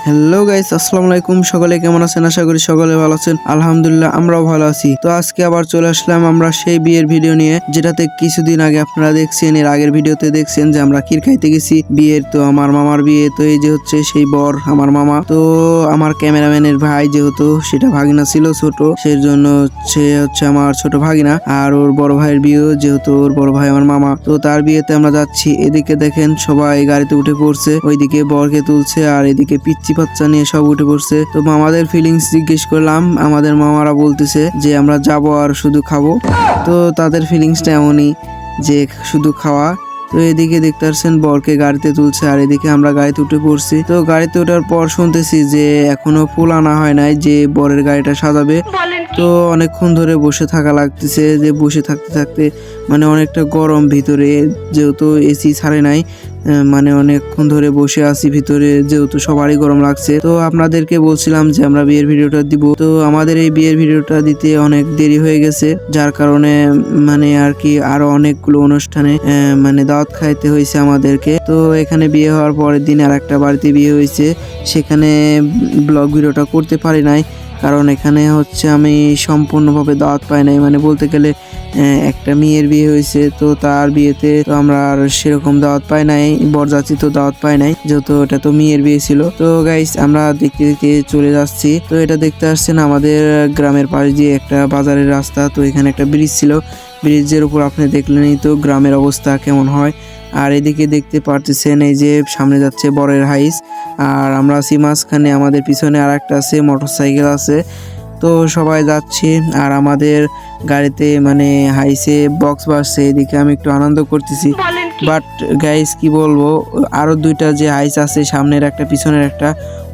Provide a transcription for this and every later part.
Hello guys, আসসালামু আলাইকুম। সকলে কেমন আছেন? আশা করি সকলে ভালো আছেন। আলহামদুলিল্লাহ আমরাও ভালো আছি। তো আজকে আবার চলে আসলাম আমরা সেই বিয়ের ভিডিও নিয়ে, যেটাতে কিছুদিন আগে আপনারা দেখছেন, এর আগের ভিডিওতে দেখছেন যে আমরা ক্ষীর খাইতে গেছি বিয়ের। তো আমার মামার বিয়ে, তো এই যে হচ্ছে সেই বর আমার মামা। তো আমার ক্যামেরাম্যানের ভাই যেহেতু সেটা ভাগিনা ছিল ছোট, সেই জন্য সে হচ্ছে আমার ছোট ভাগিনা। আর ওর বড় ভাইয়ের বিয়ে, যেহেতু ওর বড় ভাই আমার মামা, তো তার বিয়েতে আমরা যাচ্ছি। এদিকে দেখেন সবাই গাড়িতে উঠে পড়ছে, ওইদিকে বরকে তুলছে আর এদিকে পিচ্চি বাচ্চা নিয়ে সব উঠে পড়ছে। তো মামাদের ফিলিংস জিজ্ঞেস করলাম, আমাদের মামারা বলতেছে যে আমরা যাব আর শুধু খাবো। তো তাদের ফিলিংসটা এমনই যে শুধু খাওয়া। তো এদিকে দেখতে পাচ্ছেন বরকে গাড়িতে তুলছে আর এদিকে আমরা গাড়িতে উঠে পড়ছি। তো গাড়িতে ওঠার পর শুনতেছি যে এখনো ফুল আনা হয় নাই, যে বরের গাড়িটা সাজাবে। তো অনেকক্ষণ ধরে বসে থাকা লাগতেছে, যে বসে থাকতে থাকতে মানে অনেকটা গরম ভিতরে, যেহেতু এসি ছাড়ে নাই, মানে অনেকক্ষণ ধরে বসে আছি ভিতরে, যেহেতু সবারই গরম লাগছে। তো আপনাদেরকে বলছিলাম যে আমরা বিয়ের ভিডিওটা দিব। তো আমাদের এই বিয়ের ভিডিওটা দিতে অনেক দেরি হয়ে গেছে, যার কারণে মানে আর কি আরো অনেকগুলো অনুষ্ঠানে মানে দাওয়াত খাইতে হয়েছে আমাদেরকে। তো এখানে বিয়ে হওয়ার পরের দিন আর একটা বাড়িতে বিয়ে হয়েছে, সেখানে ব্লগ ভিডিওটা করতে পারি নাই, কারণ এখানে হচ্ছে আমি সম্পূর্ণভাবে দাওয়াত পাই নাই। মানে বলতে গেলে একটা মেয়ের বিয়ে হয়েছে, তো তার বিয়েতে তো আমরা আর সেরকম দাওয়াত পাই নাই, বরযাত্রী তো দাওয়াত পাই নাই, যেহেতু এটা তো মেয়ের বিয়ে ছিল। তো গাইস আমরা দেখতে দেখতে চলে যাচ্ছি। তো এটা দেখতে আসছেন আমাদের গ্রামের পাশ দিয়ে একটা বাজারের রাস্তা। তো এখানে একটা ব্রিজ ছিল, ব্রিজের উপর আপনি দেখলেনই তো গ্রামের অবস্থা কেমন হয়। আর এদিকে দেখতে পারতেছেন এই যে সামনে যাচ্ছে বরের হাইস, আর আমরা আছি মাঝখানে, আমাদের পিছনে আর একটা আছে, মোটরসাইকেল আছে। তো সবাই যাচ্ছি আর আমাদের গাড়িতে মানে হাইসে বক্স বাজছে, এদিকে আমি একটু আনন্দ করতেছি। বাট গাইস কি বলবো, আরো দুইটা যে হাইস আছে, সামনের একটা পিছনের একটা,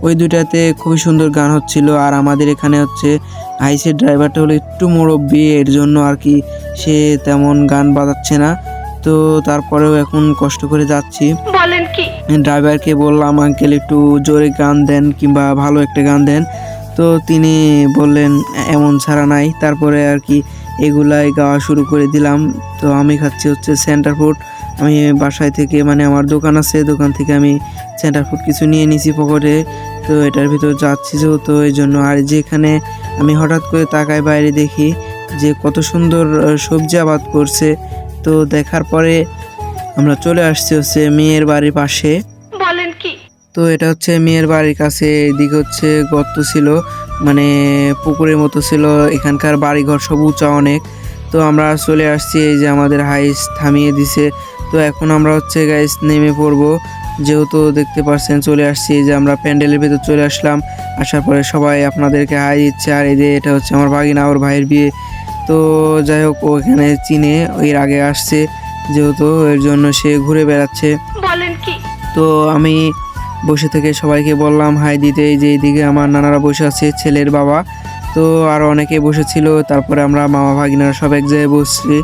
ওই দুইটাতে খুবই সুন্দর গান হচ্ছিল। আর আমাদের এখানে হচ্ছে হাইসের ড্রাইভারটা হলো একটু মুরব্বী, এর জন্য আর কি সে তেমন গান বাজাচ্ছে না। তো তারপরেও এখন কষ্ট করে যাচ্ছি। বলেন কি? ড্রাইভারকে বললাম আঙ্কেল একটু জোরে গান দেন কিংবা ভালো একটা গান দেন। তো তিনি বললেন এমন ছাড়া নাই। তারপরে আর কি এগুলাই গাওয়া শুরু করে দিলাম। তো আমি খাচ্ছি হচ্ছে সেন্টার ফুড। আমি বাসায় থেকে মানে আমার দোকান আছে, দোকান থেকে আমি সেন্টার ফুড কিছু নিয়ে নিছি পকেটে। তো এটার ভিতর যাচ্ছি যেহেতু এই জন্য। আর যেখানে আমি হঠাৎ করে তাকাই বাইরে, দেখি যে কত সুন্দর সবজি আবাদ করছে। তো দেখার পরে আমরা চলে আসছি হচ্ছে মেয়ের বাড়ির পাশে। বলেন কি? তো এটা হচ্ছে মেয়ের বাড়ির কাছে, এদিকে হচ্ছে গর্ত ছিল, মানে পুকুরের মতো ছিল। এখানকার বাড়িঘর সব উঁচা অনেক। তো আমরা চলে আসছি, এই যে আমাদের হাইস থামিয়ে দিছে। তো এখন আমরা হচ্ছে গাইস নেমে পড়বো, যেহেতু দেখতে পাচ্ছেন চলে আসছি, এই যে আমরা প্যান্ডেলের ভেতর চলে আসলাম। আসার পরে সবাই আপনাদেরকে হাই দিচ্ছে। আর এই যে এটা হচ্ছে আমার ভাগিনা, ওর ভাইয়ের বিয়ে। তো যাই হোক, ও এখানে চিনে, এর আগে আসছে যেহেতু, এর জন্য সে ঘুরে বেড়াচ্ছে। বলেন কি? তো আমি বসে থেকে সবাইকে বললাম হাই দিতে। এই যে এইদিকে আমার নানারা বসে আছে, ছেলের বাবা, তো আরো অনেকে বসেছিল। তারপরে আমরা মামা ভাগিনারা সব এক জায়গায় বসছি।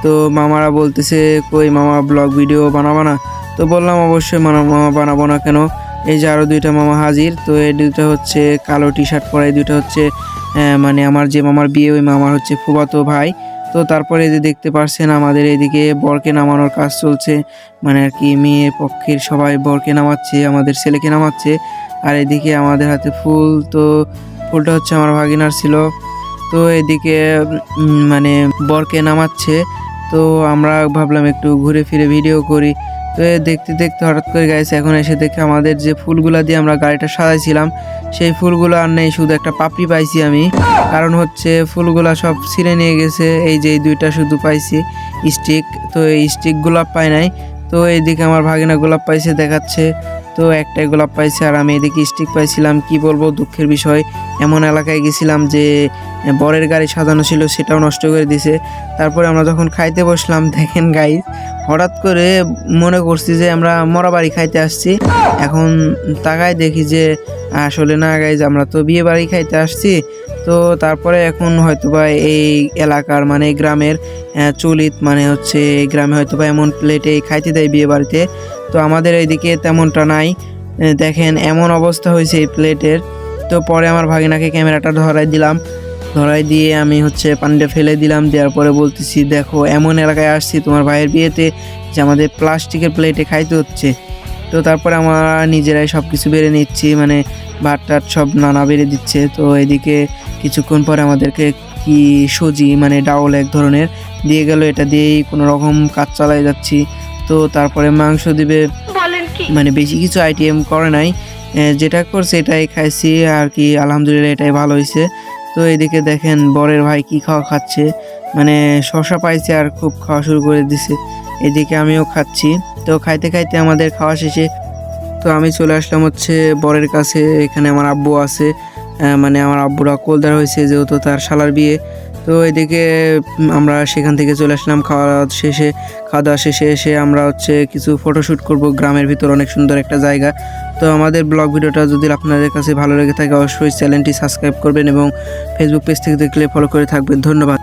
তো মামারা বলতেছে কই মামা ব্লগ ভিডিও বানাবো না? তো বললাম অবশ্যই মামা বানাবো না কেন। এই যে আরো দুইটা মামা হাজির। তো এই দুইটা হচ্ছে কালো টি শার্ট পরা, এই দুইটা হচ্ছে মানে আমার যে মামার বিয়ে, ওই মামার হচ্ছে ফুফাতো ভাই। তো তারপরে যে দেখতে পারছেন আমাদের এদিকে বরকে নামানোর কাজ চলছে, মানে আর কি মেয়ের পক্ষের সবাই বরকে নামাচ্ছে, আমাদের ছেলেকে নামাচ্ছে। আর এদিকে আমাদের হাতে ফুল, তো ফুলটা হচ্ছে আমার ভাগিনার ছিল। তো এদিকে মানে বরকে নামাচ্ছে। তো আমরা ভাবলাম একটু ঘুরে ফিরে ভিডিও করি। তো দেখতে দেখতে হঠাৎ করে গাইছে এখন এসে দেখে আমাদের যে ফুলগুলা দিয়ে আমরা গাড়িটা সাজাইছিলাম, সেই ফুলগুলো আর নেই, শুধু একটা পাপড়ি পাইছি আমি। কারণ হচ্ছে ফুলগুলা সব ছিঁড়ে নিয়ে গেছে, এই যে এই দুইটা শুধু পাইছি স্টিক। তো এই স্টিক গোলাপ পাই নাই। তো এইদিকে আমার ভাগিনা গোলাপ পাইছে দেখাচ্ছে, তো একটাই গোলাপ পাইছে, আর আমি এদিকে স্টিক পাইছিলাম। কি বলবো, দুঃখের বিষয়, এমন এলাকায় গেছিলাম যে বরের গাড়ি সাজানো ছিল সেটাও নষ্ট করে দিছে। তারপরে আমরা যখন খাইতে বসলাম, দেখেন গাইস, হঠাৎ করে মনে করছি যে আমরা মরা বাড়ি খাইতে আসছি। এখন তাকায় দেখি যে আসলে না গাইস, আমরা তো বিয়ে বাড়ি খাইতে আসছি। তো তারপরে এখন হয়তোবা এই এলাকার মানে গ্রামের চলিত, মানে হচ্ছে এই গ্রামে হয়তোবা এমন প্লেটে খাইতে দেয় বিয়ে বাড়িতে। তো আমাদের এইদিকে তেমনটা নাই। দেখেন এমন অবস্থা হয়েছে এই প্লেটের। তো পরে আমার ভাগিনাকে ক্যামেরাটা ধরাই দিয়ে আমি হচ্ছে পানিটা ফেলে দিলাম। দেওয়ার পরে বলতেছি দেখো এমন এলাকায় আসছি তোমার ভাইয়ের বিয়েতে যে আমাদের প্লাস্টিকের প্লেটে খাইতে হচ্ছে। তো তারপরে আমরা নিজেরাই সব কিছু বেড়ে নিচ্ছি, মানে ভাত টাট সব নানা বেড়ে দিচ্ছে। তো এদিকে কিছুক্ষণ পরে আমাদেরকে কি সজি মানে ডাউল এক ধরনের দিয়ে গেল, এটা দিয়েই কোনো রকম কাজ চালাই যাচ্ছি। তো তারপরে মাংস দিবে, বলেন কি? মানে বেশি কিছু আইটেম করে নাই, যেটা করছে এটাই খাইছি আর কি। আলহামদুলিল্লাহ এটাই ভালো হয়েছে। তো এদিকে দেখেন বরের ভাই কি খাওয়া খাচ্ছে, মানে শশা পাইছে আর খুব খাওয়া শুরু করে দিছে। এদিকে আমিও খাচ্ছি। তো খাইতে খাইতে আমাদের খাওয়া শেষে তো আমি চলে আসলাম হচ্ছে বরের কাছে। এখানে আমার আব্বু আছে, মানে আমার আব্বুরা কোলদার হয়েছে যেহেতু তার শালার বিয়ে। তো এদিকে আমরা সেখান থেকে চলে আসলাম খাওয়া দাওয়া শেষে এসে আমরা হচ্ছে কিছু ফটোশ্যুট করব গ্রামের ভিতর, অনেক সুন্দর একটা জায়গা। তো আমাদের ব্লগ ভিডিওটা যদি আপনাদের কাছে ভালো লেগে থাকে অবশ্যই চ্যানেলটি সাবস্ক্রাইব করবেন এবং ফেসবুক পেজ থেকে দেখলে ফলো করে থাকবেন। ধন্যবাদ।